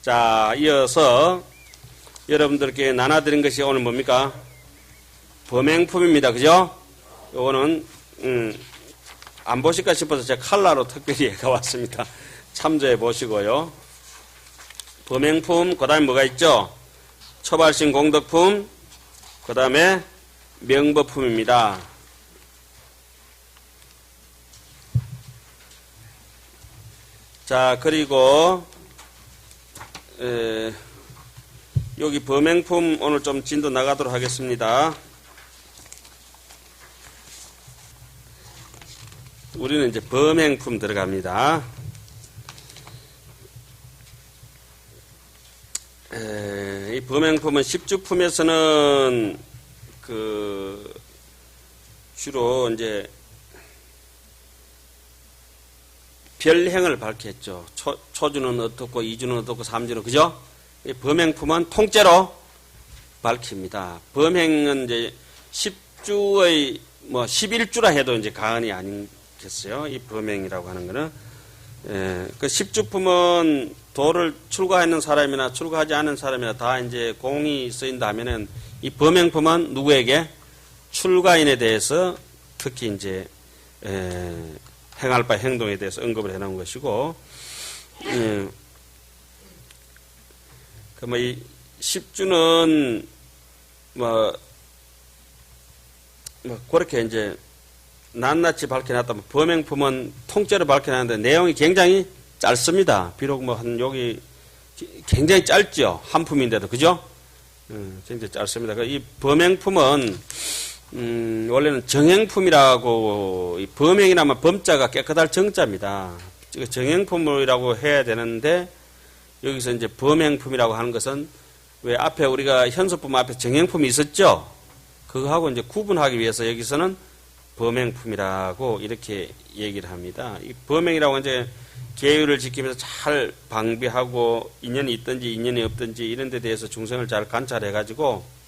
자, 이어서 여러분들께 나눠드린 것이 오늘 뭡니까? 범행품입니다. 그죠? 요거는, 안 보실까 싶어서 제가 칼라로 특별히 해가왔습니다. 참조해 보시고요. 범행품, 그 다음에 뭐가 있죠? 초발신 공덕품, 그 다음에 명법품입니다. 자, 그리고, 여기 범행품 오늘 좀 진도 나가도록 하겠습니다. 우리는 이제 범행품 들어갑니다. 이 범행품은 십주품에서는 주로 이제 별행을 밝혔죠. 초주는 어떻고, 이주는 어떻고, 삼주는, 그죠? 이 범행품은 통째로 밝힙니다. 범행은 이제 10주의 11주라 해도 이제 가언이 아니겠어요. 이 범행이라고 하는 거는. 그 10주품은 도를 출가하는 사람이나 출가하지 않은 사람이나 다 이제 공이 쓰인다 하면은 이 범행품은 누구에게? 출가인에 대해서 특히 이제, 행할 바 행동에 대해서 언급을 해 놓은 것이고, 이 10주는, 그렇게 이제, 낱낱이 밝혀놨다면, 범행품은 통째로 밝혀놨는데, 내용이 굉장히 짧습니다. 비록 여기, 굉장히 짧죠? 한 품인데도, 그죠? 굉장히 짧습니다. 이 범행품은, 원래는 정행품이라고, 이 범행이라면 범자가 깨끗할 정자입니다. 정행품이라고 해야 되는데, 여기서 이제 범행품이라고 하는 것은, 왜 앞에 우리가 현수품 앞에 정행품이 있었죠? 그거하고 이제 구분하기 위해서 여기서는 범행품이라고 이렇게 얘기를 합니다. 이 범행이라고 이제 계율을 지키면서 잘 방비하고, 인연이 있든지 인연이 없든지 이런 데 대해서 중생을 잘 관찰해가지고,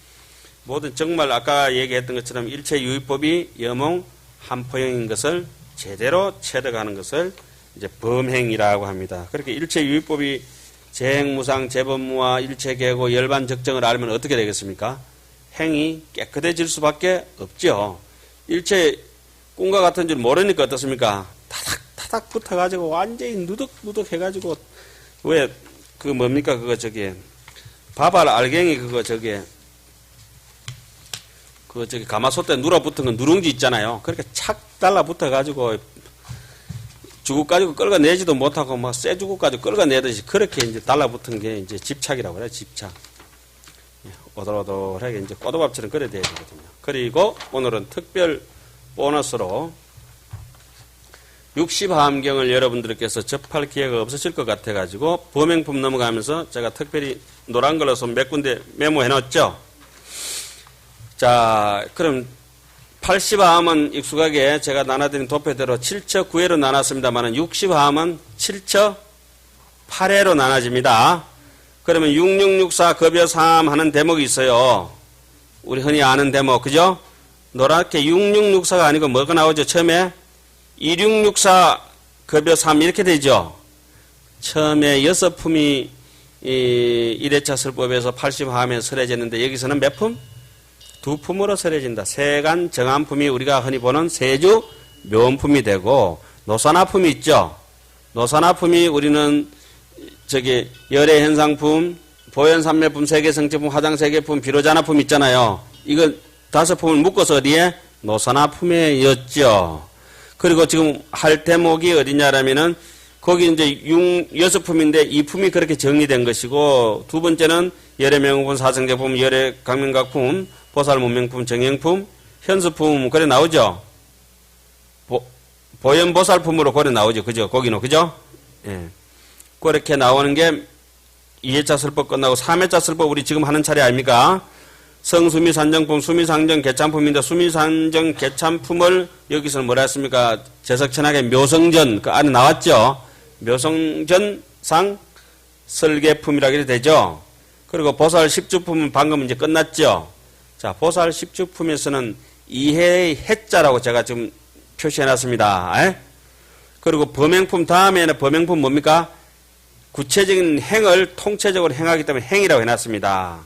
모든 정말 아까 얘기했던 것처럼 일체유의법이 여몽 한포형인 것을 제대로 체득하는 것을 이제 범행이라고 합니다. 그렇게 일체유의법이 재행무상, 재범무와 일체계고 열반적정을 알면 어떻게 되겠습니까? 행이 깨끗해질 수밖에 없죠. 일체 꿈과 같은 줄 모르니까 어떻습니까? 타닥 붙어가지고 완전히 누덕누덕 해가지고, 왜 뭡니까? 바발 알갱이 가마솥에 눌어붙은 건 누룽지 있잖아요. 그렇게 착 달라붙어가지고, 주걱 가지고 끌어내지도 못하고, 쇠 주걱 가지고 끌어내듯이 그렇게 이제 달라붙은 게 이제 집착이라고 그래요, 집착. 오돌오돌하게 이제 꼬도밥처럼 끓여야 되거든요. 그리고 오늘은 특별 보너스로 60함경을 여러분들께서 접할 기회가 없으실 것 같아가지고, 범행품 넘어가면서 제가 특별히 노란 걸로 몇 군데 메모해 놨죠? 자, 그럼 80화음은 익숙하게 제가 나눠드린 도표대로 7처 9회로 나눴습니다만 60화음은 7처 8회로 나눠집니다. 그러면 6664 급여3 하는 대목이 있어요. 우리 흔히 아는 대목, 그죠? 노랗게 6664가 아니고 뭐가 나오죠? 처음에 2664 급여3 이렇게 되죠? 처음에 6품이 1회차 설법에서 80화음에 설해졌는데 여기서는 몇 품? 2품으로 설해진다. 세간 정한품이 우리가 흔히 보는 세주 묘원품이 되고, 노산화품이 있죠. 노산화품이 우리는 열애 현상품, 보현삼매품, 세계성체품, 화장세계품, 비로자나품 있잖아요. 이거 5품을 묶어서 어디에? 노산화품에 였죠. 그리고 지금 할 대목이 어디냐라면은 거기 이제 6품인데 2품이 그렇게 정리된 것이고, 두 번째는 열애 명품, 사성제품, 열애 강명각품, 보살문명품, 정행품, 현수품, 그래 나오죠? 보현보살품으로 그래 나오죠. 그죠? 거기는, 그죠? 예. 그렇게 나오는 게 2회차 설법 끝나고 3회차 설법 우리 지금 하는 차례 아닙니까? 성수미산정품, 수미상정 개참품인데 수미산정 개참품을 여기서는 뭐라 했습니까? 재석천하게 묘성전, 그 안에 나왔죠? 묘성전상 설계품이라고 이렇게 되죠? 그리고 보살 10주품은 방금 이제 끝났죠? 자, 보살 10주품에서는 이해의 해자라고 제가 지금 표시해 놨습니다. 그리고 범행품 다음에는 범행품 뭡니까? 구체적인 행을 통체적으로 행하기 때문에 행이라고 해놨습니다.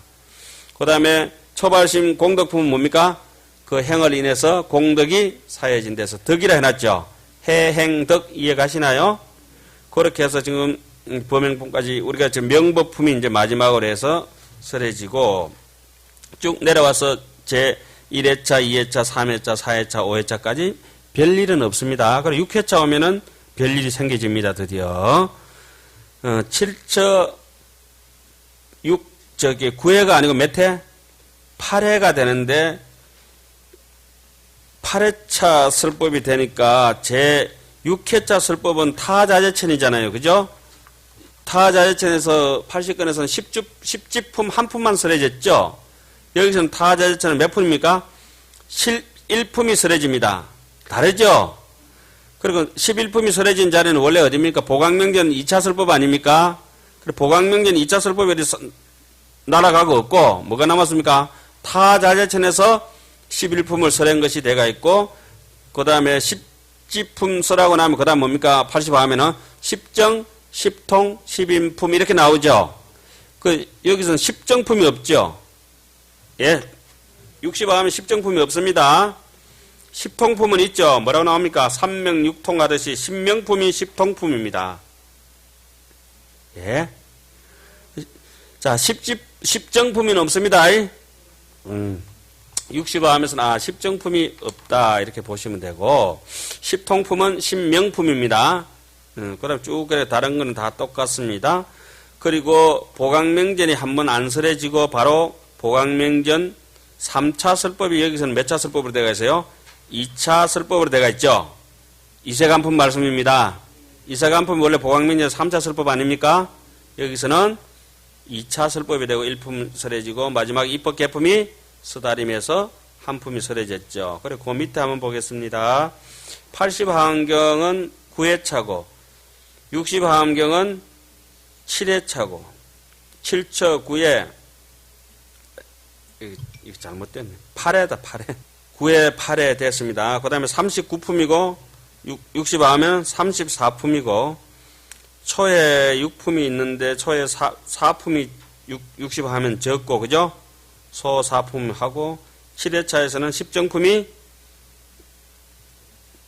그 다음에 초발심 공덕품은 뭡니까? 그 행을 인해서 공덕이 사해진 데서 덕이라 해놨죠. 해행덕 이해가시나요? 그렇게 해서 지금 범행품까지 우리가 지금 명법품이 이제 마지막으로 해서 설해지고 쭉 내려와서 제 1회차, 2회차, 3회차, 4회차, 5회차까지 별일은 없습니다. 그리고 6회차 오면은 별일이 생겨집니다. 드디어. 7처 9회가 아니고 몇 회? 8회가 되는데 8회차 설법이 되니까 제 6회차 설법은 타자재천이잖아요. 그죠? 타자재천에서 80건에서는 10지품 한 품만 설해졌죠? 여기서는 타자재천은 몇 품입니까? 1품이 설해집니다. 다르죠? 그리고 11품이 설해진 자리는 원래 어디입니까? 보강명전 2차 설법 아닙니까? 그리고 보강명전 2차 설법이 어디 날아가고 없고, 뭐가 남았습니까? 타자재천에서 11품을 설한 것이 돼가 있고, 그 다음에 10지품 설하고 나면, 그 다음 뭡니까? 80 하면은 10정, 10통, 10인품 이렇게 나오죠? 여기서는 10정품이 없죠? 예. 60 하면 10정품이 없습니다. 10통품은 있죠? 뭐라고 나옵니까? 3명 6통 하듯이 10명품이 10통품입니다. 예. 자, 10정품이 없습니다. 60 하면서는 10정품이 없다. 이렇게 보시면 되고, 10통품은 10명품입니다. 그 다음 쭉 다른 거는 다 똑같습니다. 그리고 보강명전이 한번 안 설해지고 바로 보강명전 3차 설법이 여기서는 몇 차 설법으로 되어 있어요? 2차 설법으로 되어 있죠. 이세간품 말씀입니다. 이세간품이 원래 보강명전 3차 설법 아닙니까? 여기서는 2차 설법이 되고 1품 설해지고 마지막 입법 개품이 서다림에서 한 품이 설해졌죠. 그리고 그 밑에 한번 보겠습니다. 80하안경은 9회차고 60하안경은 7회차고 7처 9회 이거 잘못됐네. 8회다 8회. 9회 8회 됐습니다. 그 다음에 39품이고 60 하면 34품이고 초에 6품이 있는데 초에 4품이 60 하면 적고 그죠? 소 4품 하고 7회차에서는 10정품이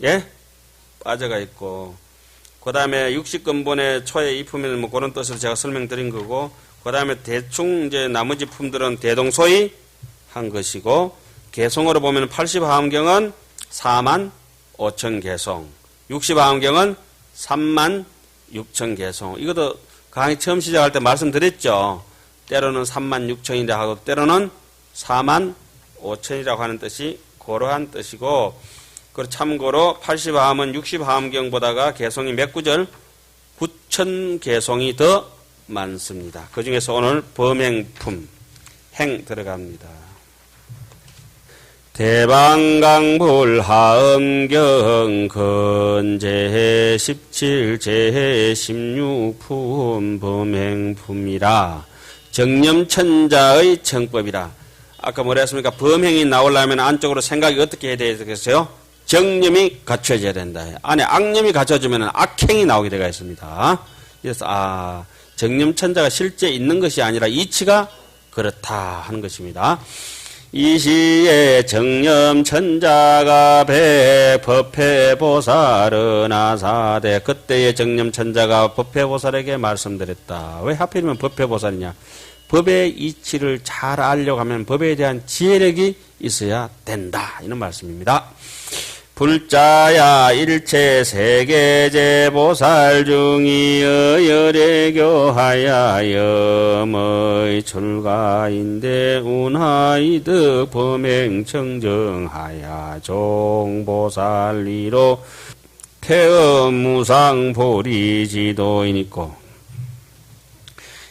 예? 빠져가 있고 그 다음에 60근본에 초에 2품이면 뭐 그런 뜻으로 제가 설명드린 거고 그 다음에 대충 이제 나머지 품들은 대동소이 한 것이고 개송으로 보면 80하암경은 4만 5천 개송 60하암경은 3만 6천 개송 이것도 강의 처음 시작할 때 말씀드렸죠. 때로는 3만 6천이라 하고 때로는 4만 5천이라고 하는 뜻이 그러한 뜻이고 그 참고로 80하암은 60하암경보다가 개송이 몇 구절 9천 개송이 더 많습니다. 그 중에서 오늘 범행품 행 들어갑니다. 대방강불하음경 건제해 17 제해 16품 범행품이라 정념천자의 청법이라. 아까 뭐라 했습니까? 범행이 나오려면 안쪽으로 생각이 어떻게 해야 되겠어요? 정념이 갖춰져야 된다. 안에 악념이 갖춰지면 악행이 나오게 되어 있습니다. 그래서 정념천자가 실제 있는 것이 아니라 이치가 그렇다 하는 것입니다. 이 시에 정념천자가 법회보살은 아사대. 그때의 정념천자가 법회보살에게 말씀드렸다. 왜 하필이면 법회보살이냐? 법의 이치를 잘 알려고 하면 법에 대한 지혜력이 있어야 된다. 이런 말씀입니다. 불자야 일체 세계제 보살 중이여 열애교하야 염의 출가인데 운하이득 범행청정하야 종보살리로 태엄무상보리지도이니고.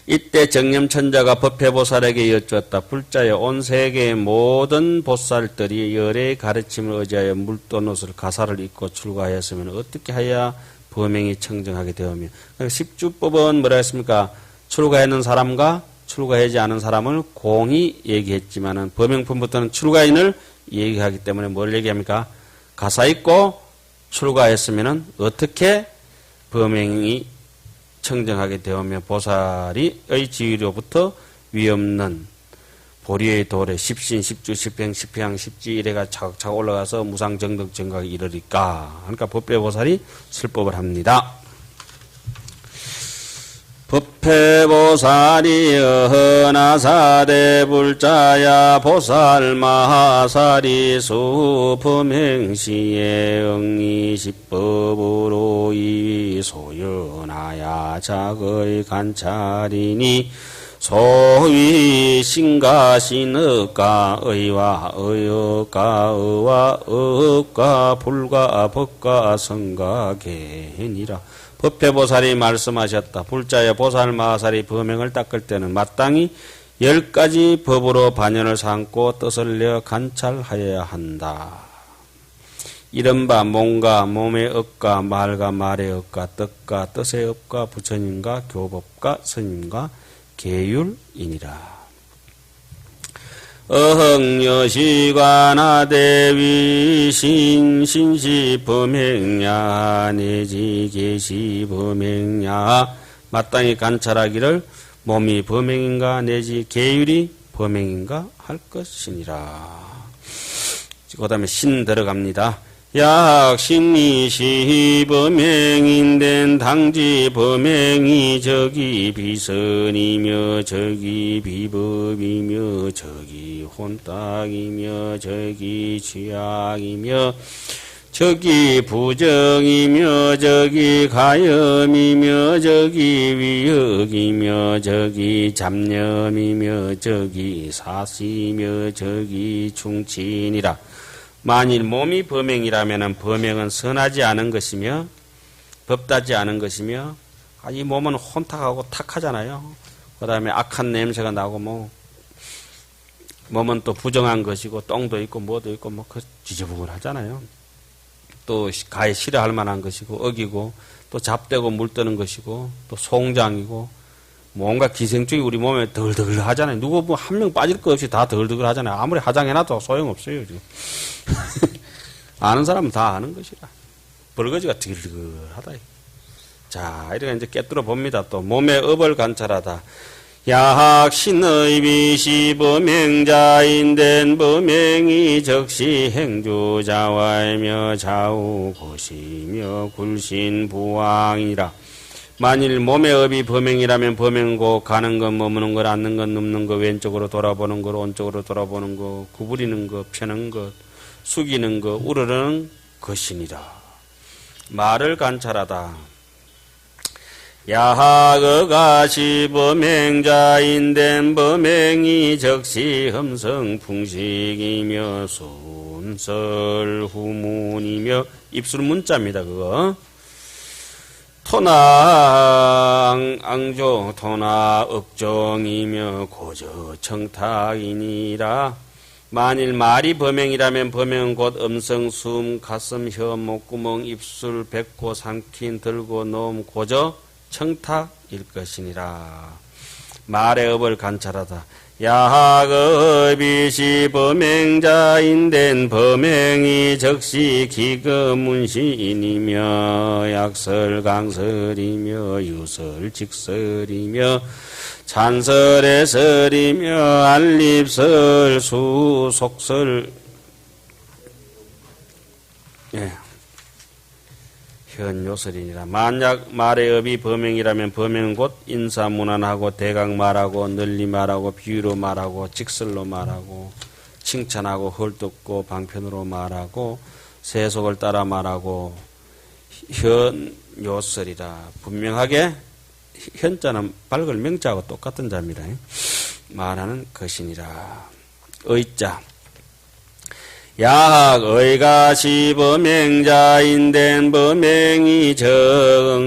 이때 정념천자가 법회보살에게 여쭈었다. 불자여 온 세계의 모든 보살들이 열의 가르침을 의지하여 물도노술 가사를 입고 출가하였으면 어떻게 하여야 범행이 청정하게 되오며. 십주법은 뭐라 했습니까? 출가했는 사람과 출가하지 않은 사람을 공히 얘기했지만은 범행품부터는 출가인을 얘기하기 때문에 뭘 얘기합니까? 가사 입고 출가했으면은 어떻게 범행이 청정하게 되오며 보살이의 지위로부터 위없는 보리의 돌에 십신, 십주, 십행, 십향, 십지 이래가 차곡차곡 올라가서 무상정덕 정각에 이르리까. 그러니까 법회보살이 설법을 합니다. 법회보살이 어허나사대 불자야 보살마하사리 수범행시에 응이십법으로 이소연하야 작의 간찰이니 소위 신가신의가 의와 의의가 의와 의의가 불가 법가 성가 개니라. 법회보살이 말씀하셨다. 불자여 보살마하살이 범행을 닦을 때는 마땅히 10가지 법으로 반연을 삼고 뜻을 내어 관찰하여야 한다. 이른바 몸과 몸의 업과 말과 말의 업과 뜻과 뜻의 업과 부처님과 교법과 스님과 계율이니라. 어흥여시관하대위 신시 범행야 내지 계시 범행야. 마땅히 관찰하기를 몸이 범행인가 내지 계율이 범행인가 할 것이니라. 그 다음에 신 들어갑니다. 약신이시 범행인된 당지 범행이 저기 비선이며 저기 비법이며 저기 혼딱이며 저기 취약이며 저기 부정이며 저기 가염이며 저기 위역이며 저기 잡념이며 저기 사시며 저기 충친이라. 만일 몸이 범행이라면 범행은 선하지 않은 것이며 법다지 않은 것이며 이 몸은 혼탁하고 탁하잖아요. 그 다음에 악한 냄새가 나고 몸은 또 부정한 것이고 똥도 있고 뭐도 있고 그 지저분하잖아요. 또 가히 싫어할 만한 것이고 어기고 또 잡대고 물뜨는 것이고 또 송장이고 뭔가 기생충이 우리 몸에 덜덜 하잖아요. 누구 뭐 한 명 빠질 것 없이 다 덜덜 하잖아요. 아무리 화장해놔도 소용없어요. 지금. 아는 사람은 다 아는 것이라. 벌거지가 덜덜하다. 자, 이렇게 이제 깨뚫어 봅니다. 또 몸의 업을 관찰하다. 약신의 비시 범행자인된 범행이 적시 행주자와이며 좌우 고시며 굴신부왕이라. 만일 몸의 업이 범행이라면 범행고 가는 것, 머무는 것, 앉는 것, 눕는 것, 왼쪽으로 돌아보는 것, 오른쪽으로 돌아보는 것, 구부리는 것, 펴는 것, 숙이는 것, 우러르는 것이니라. 말을 관찰하다. 야하거가시 범행자인된 범행이 적시 흠성풍식이며 순설후문이며 입술 문자입니다. 그거. 토나 앙조 토나 억정이며 고저 청탁이니라. 만일 말이 범행이라면 범행은 곧 음성, 숨, 가슴, 혀, 목구멍, 입술, 뱉고, 삼킨, 들고, 놓음, 고저 청탁일 것이니라. 말의 업을 관찰하다. 야학업이시 범행자인된 범행이 적시 기거문시인이며 약설강설이며 유설직설이며 찬설해설이며 안립설 수속설 현요설이니라. 만약 말의 업이 범행이라면 범행은 곧 인사문안하고 대강 말하고 널리 말하고 비유로 말하고 직설로 말하고 칭찬하고 헐뜯고 방편으로 말하고 세속을 따라 말하고 현요설이라. 분명하게 현자는 밝을 명자하고 똑같은 자입니다. 말하는 것이니라. 의자 약 의가시 범행자인된 범행이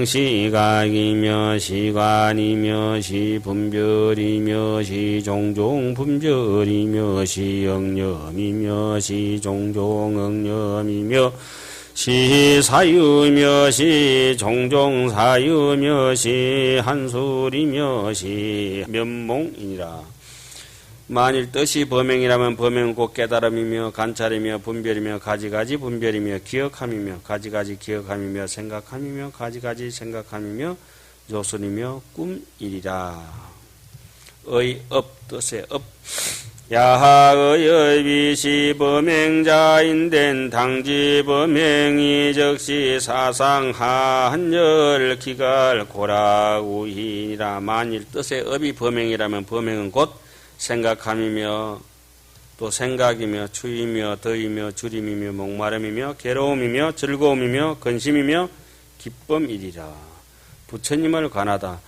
정시각이며 시관이며 시분별이며 시종종분별이며 시영념이며 시종종영념이며 시사유며 시종종사유며 시한술이며 시면몽이니라. 만일 뜻이 범행이라면 범행은 곧 깨달음이며 관찰이며 분별이며 가지가지 분별이며 기억함이며 가지가지 기억함이며 생각함이며 가지가지 생각함이며 조선이며 꿈이리라. 의업 뜻의 업. 야하의 비시 범행자인된 당지 범행이 적시 사상 한열 기갈 고라우이니라. 만일 뜻의 업이 범행이라면 범행은 곧 생각함이며 또 생각이며 추이며 더이며 주림이며 목마름이며 괴로움이며 즐거움이며 근심이며 기쁨이리라. 부처님을 관하다.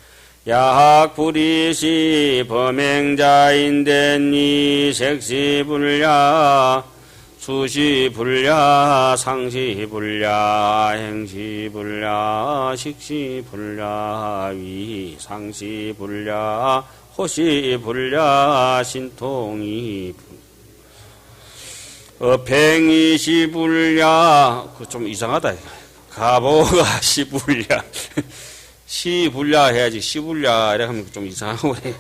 야학 불이시 범행자인데 색시 불야 수시 불야 상시 불야 행시 불야 식시 불야 위상시 불야 호시 불야 신통이 업행이시 불야. 그 좀 이상하다. 가보가 시불야. 시불야 해야지 시불야 이래 하면 좀 이상하고 그래.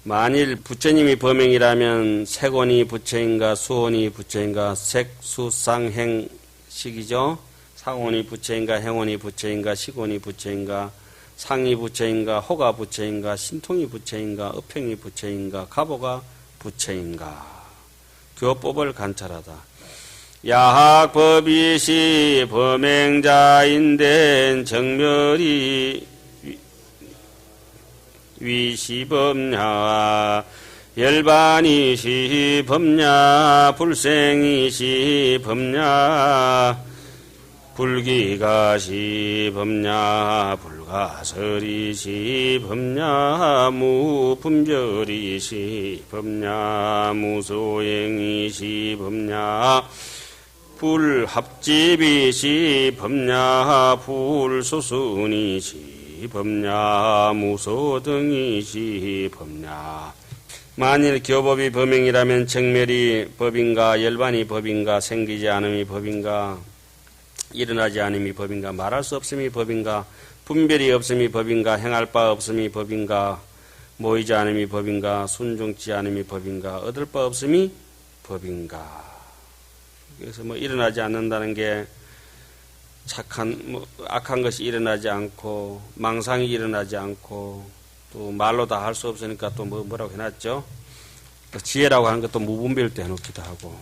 만일 부처님이 범행이라면 색원이 부처인가 수원이 부처인가 색수상행식이죠. 상원이 부처인가 행원이 부처인가 시곤이 부처인가 상이 부처인가 호가 부처인가 신통이 부처인가 업행이 부처인가 가보가 부처인가. 교법을 관찰하다. 야학법이시 범행자인된 정멸이 위시범냐 열반이시 범냐 불생이시 범냐 불기가시 범냐 불가설이시 범냐 무분별이시 범냐 무소행이시 범냐 불합집이시 범냐 불소순이시 범냐 무소등이시 범냐. 만일 교법이 범행이라면 정멸이 법인가 열반이 법인가 생기지 않음이 법인가 일어나지 않음이 법인가 말할 수 없음이 법인가 분별이 없음이 법인가 행할 바 없음이 법인가 모이지 않음이 법인가 순종치 않음이 법인가 얻을 바 없음이 법인가. 그래서 일어나지 않는다는 게 악한 것이 일어나지 않고 망상이 일어나지 않고 또 말로 다 할 수 없으니까 또 뭐라고 해놨죠. 지혜라고 하는 것도 무분별도 해놓기도 하고.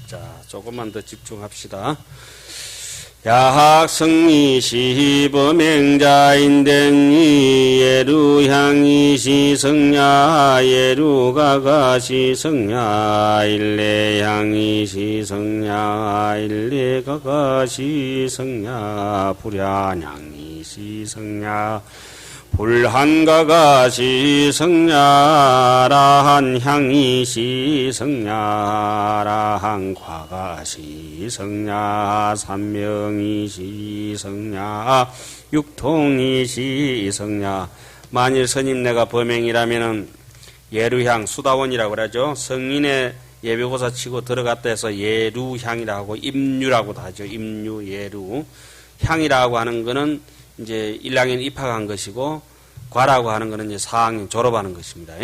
자, 조금만 더 집중합시다. 야학성이시 범행자인댕이 예루향이시 성냐 예루가가시 성냐 일레향이시 성냐 일레가가시 성냐 불야냥이시 성냐 불한가가시 성냐라한 향이시 성냐라한 과가시 성냐 삼명이시 성냐 육통이시 성냐. 만일 스님 내가 범행이라면은 예루향 수다원이라고 그러죠. 성인의 예비고사 치고 들어갔다 해서 예루향이라고 하고 임류라고도 하죠. 임류 예루. 향이라고 하는 거는 이제 1학년 입학한 것이고 과라고 하는 것은 이제 4학년 졸업하는 것입니다.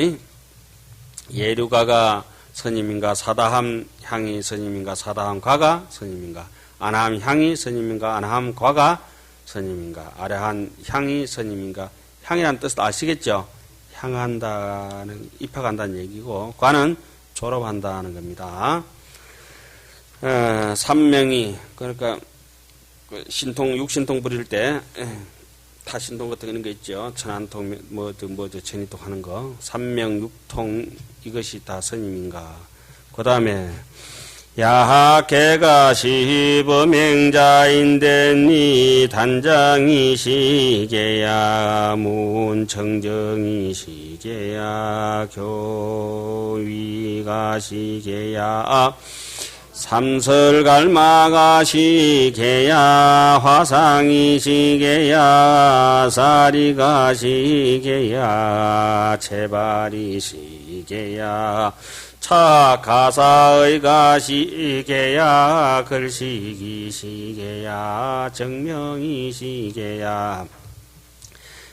예류가가 스님인가 사다함 향이 스님인가 사다함 과가 스님인가 아나함 향이 스님인가 아나함 과가 스님인가 아래한 향이 스님인가. 향이라는 뜻을 아시겠죠? 향한다는 입학한다는 얘기고 과는 졸업한다는 겁니다. 삼명이 그러니까 신통 육신통 부릴 때 타신통 같은 그런 거 있죠. 천안통 천이통 하는 거 삼명육통 이것이 다 스님인가. 그 다음에 야하개가시 범행자인데니 단장이시게야 문청정이시게야 교위가시게야 삼설갈마가시게야 화상이시게야 사리가시게야 제발이시게야 차가사의가시게야 글씨기시게야 정명이시게야.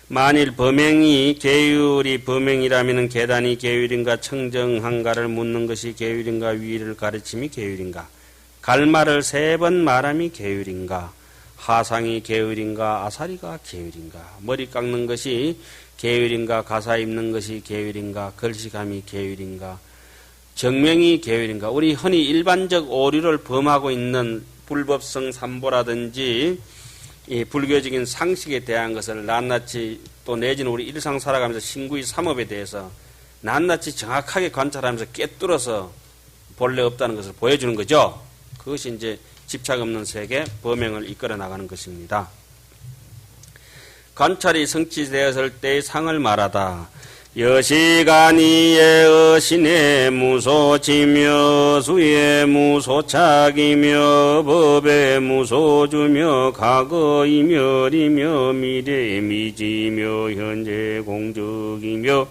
만일 범행이 계율이 범행이라면 계단이 계율인가 청정한가를 묻는 것이 계율인가 위를 가르침이 계율인가. 갈말을 3번 말함이 계율인가? 하상이 계율인가? 아사리가 계율인가? 머리 깎는 것이 계율인가? 가사 입는 것이 계율인가? 글씨감이 계율인가? 정명이 계율인가? 우리 흔히 일반적 오류를 범하고 있는 불법성 삼보라든지 이 불교적인 상식에 대한 것을 낱낱이 또 내지는 우리 일상 살아가면서 신구의 삼업에 대해서 낱낱이 정확하게 관찰하면서 꿰뚫어서 본래 없다는 것을 보여주는 거죠. 그것이 이제 집착 없는 세계, 범행을 이끌어 나가는 것입니다. 관찰이 성취되었을 때의 상을 말하다. 여시간이에 어신에 무소지며 수에 무소착이며 법에 무소주며 과거이며 리며 미래 미지며 현재 공적이며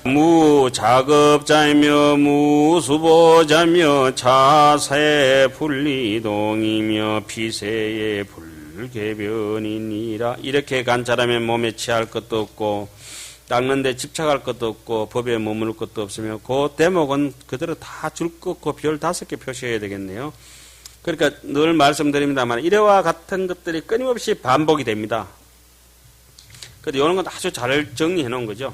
무작업자이며 무수보자며 차세 분리동이며 피세의 불개변이니라. 이렇게 관찰하면 몸에 취할 것도 없고 닦는데 집착할 것도 없고 법에 머무를 것도 없으며 그 대목은 그대로 다 줄 긋고 별 5개 표시해야 되겠네요. 그러니까 늘 말씀드립니다만 이래와 같은 것들이 끊임없이 반복이 됩니다. 그런데 이런 건 아주 잘 정리해 놓은 거죠.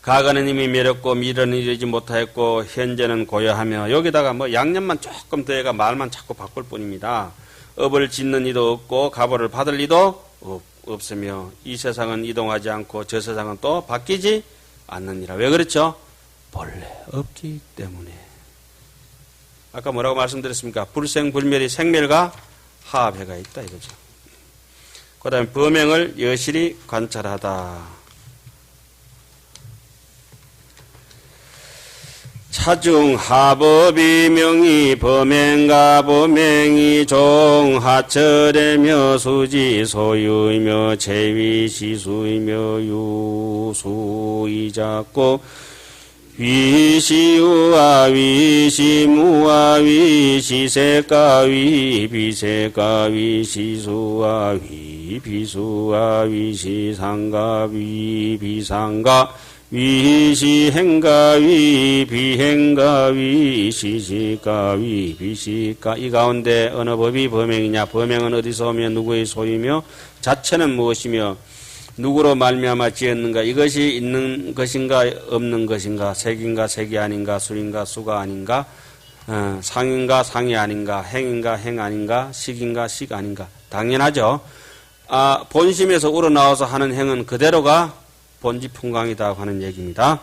과거는 이미 미뤘고 미래는 이르지 못하였고 현재는 고요하며 여기다가 뭐 양념만 조금 더해가 말만 자꾸 바꿀 뿐입니다. 업을 짓는 이도 없고 가보를 받을 이도 없으며 이 세상은 이동하지 않고 저 세상은 또 바뀌지 않느니라. 왜 그렇죠? 본래 없기 때문에. 아까 뭐라고 말씀드렸습니까? 불생불멸이 생멸과 화합해가 있다 이거죠. 그 다음에 범행을 여실히 관찰하다. 차중 하법이 명이 범행과 범행이 종 하철이며 수지 소유이며 제위 시수이며 유수이잡고 위시우와 위시무와 위시세가 위비세가 위시수와 위비수와 위시상가 위비상가 위시행가 위비행가 위시시가 위비시가. 이 가운데 어느 법이 범행이냐? 범행은 어디서 오며 누구의 소유며 자체는 무엇이며 누구로 말미암아 지었는가? 이것이 있는 것인가 없는 것인가? 색인가 색이 아닌가? 수인가 수가 아닌가? 상인가 상이 아닌가? 행인가 행 아닌가? 식인가 식 아닌가? 당연하죠. 본심에서 우러나와서 하는 행은 그대로가 본지풍광이다 하는 얘기입니다.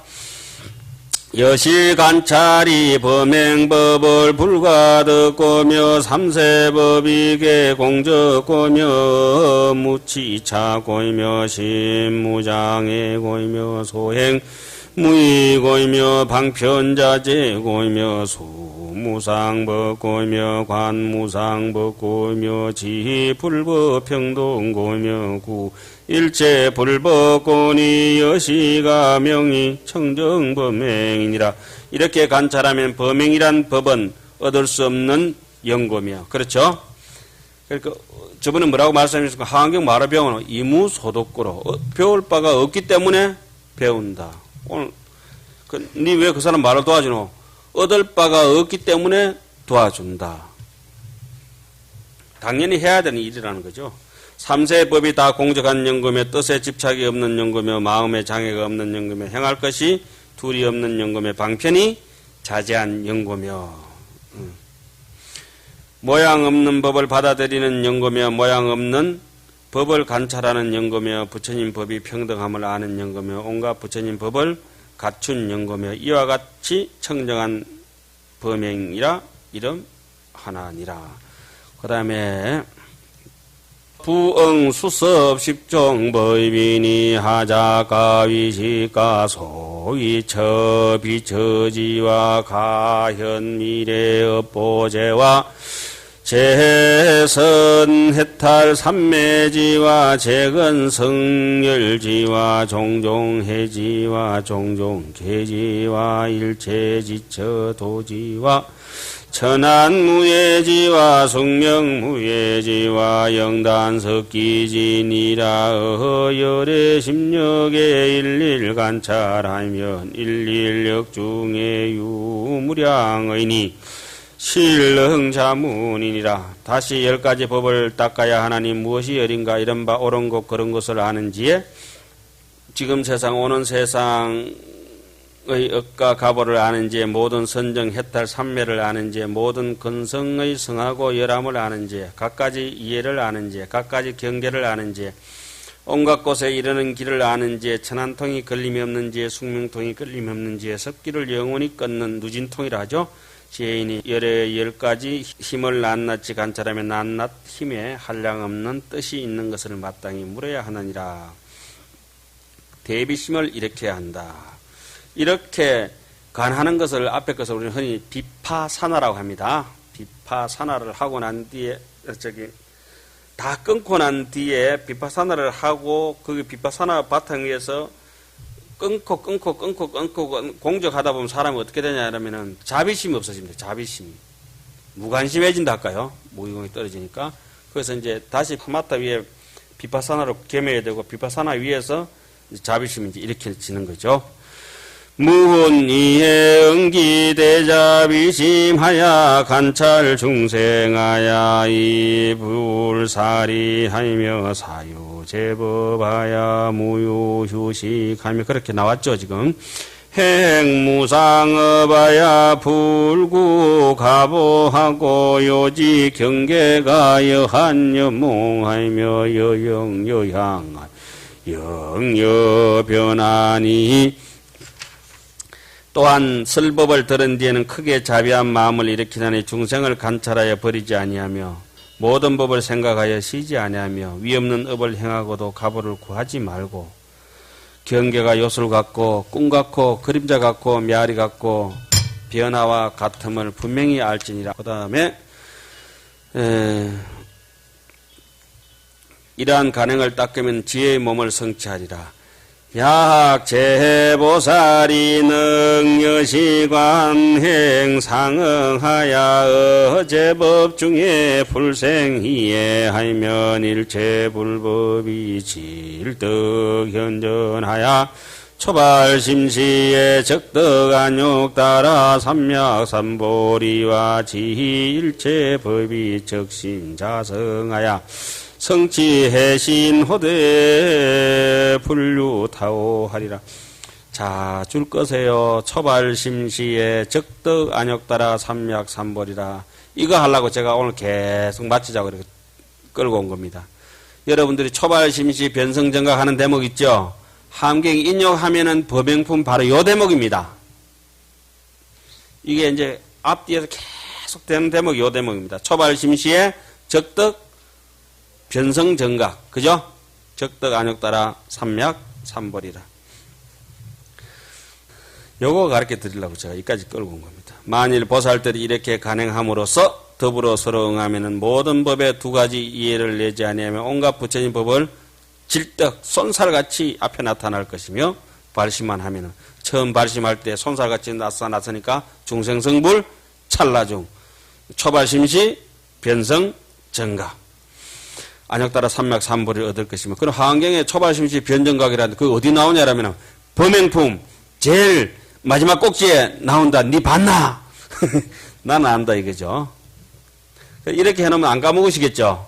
여실관찰이 범행법을 불가듣고며 삼세법이게 공적고며 무치차고이며 신무장애고이며 소행 무의고이며 방편자제고이며 수무상법고이며 관무상법고이며 지불법평동고이며 일체 불법권이 여시가 명이 청정범행이니라. 이렇게 관찰하면 범행이란 법은 얻을 수 없는 연고며. 그렇죠? 그러니까 저번에 뭐라고 말씀하셨습니까? 하안경 마라병원은 이무소독구로 배울 바가 없기 때문에 배운다. 오늘 니 왜 그 사람 말을 도와주노? 얻을 바가 없기 때문에 도와준다. 당연히 해야 되는 일이라는 거죠. 삼세법이 다 공적한 연금에 뜻에 집착이 없는 연금에 마음에 장애가 없는 연금에 행할 것이 둘이 없는 연금에 방편이 자제한 연금이며 모양 없는 법을 받아들이는 연금이며 모양 없는 법을 관찰하는 연금이며 부처님 법이 평등함을 아는 연금이며 온갖 부처님 법을 갖춘 연금이며 이와 같이 청정한 범행이라 이름 하나니라. 그 다음에 부엉 수섭 십종 법인이 하자가 위시가 소위처 비처지와 가현 미래 업보제와 재선 해탈 삼매지와 재근 성열지와 종종해지와 종종계지와 일체지처 도지와 천안무예지와 성명무예지와 영단석기지니라 어열의 심력에 일일관찰하면 일일역중에 유무량의니 실능자문이니라. 다시 10가지 법을 닦아야 하나니 무엇이 어린가 이런 바 옳은 것 그런 것을 아는지에 지금 세상 오는 세상의 억과 가보를 아는지에 모든 선정 해탈 삼매를 아는지에 모든 근성의 성하고 열함을 아는지에 각가지 이해를 아는지에 각가지 경계를 아는지에 온갖 곳에 이르는 길을 아는지에 천안통이 걸림이 없는지에 숙명통이 걸림이 없는지에 섭기를 영원히 끊는 누진통이라 하죠. 지혜인이 열의 10가지 힘을 낱낱이 관찰하며 낱낱 힘에 한량없는 뜻이 있는 것을 마땅히 물어야 하느니라. 대비심을 일으켜야 한다. 이렇게 관하는 것을 앞에 것을 우리는 흔히 비파산화라고 합니다. 비파산화를 하고 난 뒤에 다 끊고 난 뒤에 비파산화를 하고 그 비파산화 바탕 위에서 끊고 공적하다 보면 사람이 어떻게 되냐 그러면은 자비심이 없어집니다. 자비심이. 무관심해진다 할까요? 무의공이 떨어지니까. 그래서 이제 다시 파마타 위에 비파사나로 겸해야 되고 비파사나 위에서 자비심이 이제 이렇게 지는 거죠. 무혼이해 응기대자비심하야 관찰 중생하야 이불사리하며 사유제법하야 무유휴식하며 그렇게 나왔죠 지금. 행무상업하야 불구가보하고 요지 경계가 여한여몽하며 여영여향 영여변하니 또한 설법을 들은 뒤에는 크게 자비한 마음을 일으키나니 중생을 관찰하여 버리지 아니하며 모든 법을 생각하여 쉬지 아니하며 위없는 업을 행하고도 가보를 구하지 말고 경계가 요술 같고 꿈 같고 그림자 같고 메아리 같고 변화와 같음을 분명히 알지니라. 그 다음에 이러한 간행을 닦으면 지혜의 몸을 성취하리라. 약제보살이 능여시관행 상응하야 어제법 중에 불생희에 하면 일체불법이 질덕현전하야 초발심시에 적덕안욕 따라 삼약삼보리와 지희 일체법이 적신자성하야 성취해신호대 불류타오하리라. 자, 줄 거세요. 초발심시에 적덕 안욕따라 삼약삼벌이라. 이거 하려고 제가 오늘 계속 마치자고 이렇게 끌고 온 겁니다. 여러분들이 초발심시 변성정각 하는 대목 있죠? 함경 인용하면은 법행품 바로 요 대목입니다. 이게 이제 앞뒤에서 계속 되는 대목이 요 대목입니다. 초발심시에 적덕 변성정각, 그죠? 적덕 안욕 따라 삼약 삼벌이라. 요거 가르쳐 드리려고 제가 여기까지 끌고 온 겁니다. 만일 보살들이 이렇게 간행함으로써 더불어 서로 응하면은 모든 법에 두 가지 이해를 내지 아니하면 온갖 부처님 법을 질떡 손살같이 앞에 나타날 것이며 발심만 하면은 처음 발심할 때 손살같이 나타나서니까 중생성불 찰나중 초발심시 변성정각 안욕 따라 삼맥삼보를 얻을 것이며 그럼 하안경에 초발심시 변정각이라는데 그게 어디 나오냐라면 범행품 제일 마지막 꼭지에 나온다. 니 봤나? 나는 안다 이거죠. 이렇게 해놓으면 안 까먹으시겠죠.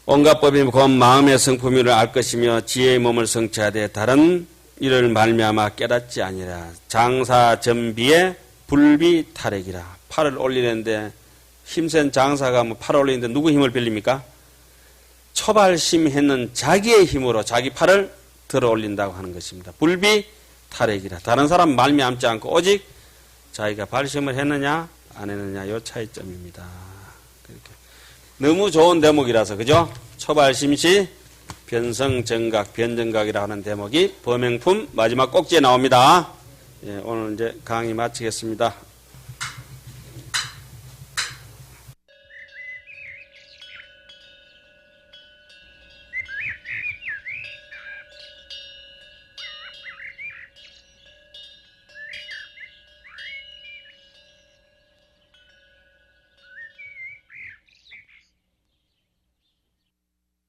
온갖 법이 곧 마음의 성품을 알 것이며 지혜의 몸을 성취하되 다른 일을 말미암아 깨닫지 아니라 장사전비의 불비탈핵이라. 팔을 올리는데 힘센 장사가 뭐 팔을 올리는데 누구 힘을 빌립니까? 초발심했는 자기의 힘으로 자기 팔을 들어 올린다고 하는 것입니다. 불비탈핵이라. 다른 사람 말미암지 않고 오직 자기가 발심을 했느냐 안 했느냐 요 차이점입니다. 그렇게. 너무 좋은 대목이라서 그죠? 초발심시 변성정각 변정각이라 하는 대목이 범행품 마지막 꼭지에 나옵니다. 예, 오늘 이제 강의 마치겠습니다.